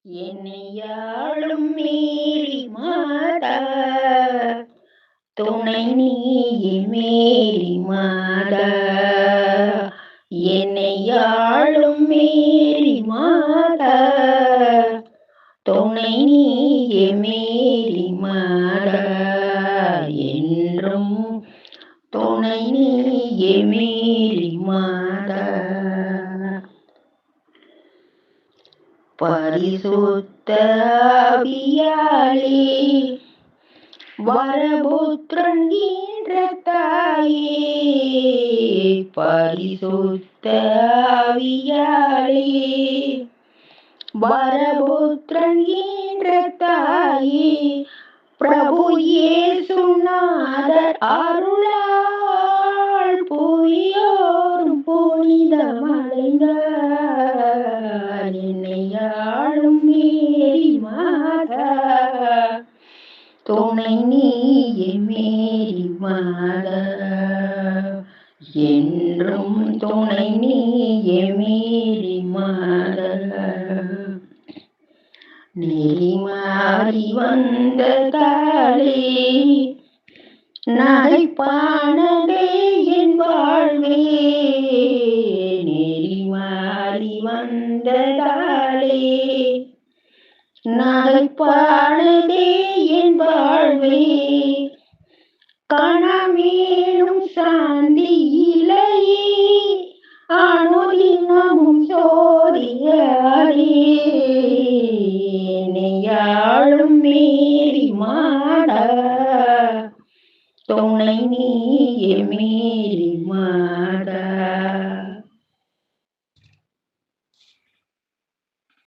என்னையாளும் மேரி மாதா, துணை நீயே மேரி மாதா. என்னையாளும் மேரி மாதா, துணை நீயே மேரி மாதா. என்றும் துணை நீயே மேரி மாதா. பரிசுத்த ஆவியாலே வரபுத்திரன் என்ற தாயே, பரிசுத்த ஆவியாலே வரபுத்திரன் என்ற தாயே, பிரபு இயேசுநாதர் அருளால் புவியோரும் புனிதமடைந்தார். என்னையாளும் மேரி மாதா, துணை நீயே மேரி மாதா. என்றும் துணை நீயே மேரி மாதா. நெறி மாறி வந்ததாலே நகைப்பானதே என் வாழ்வே. நெறி மாறி வந்ததாலே நகைப்பானதே என் வாழ்வே. கணமேனும் சாந்தி இலையே அனுதினமும் சோதியாதே.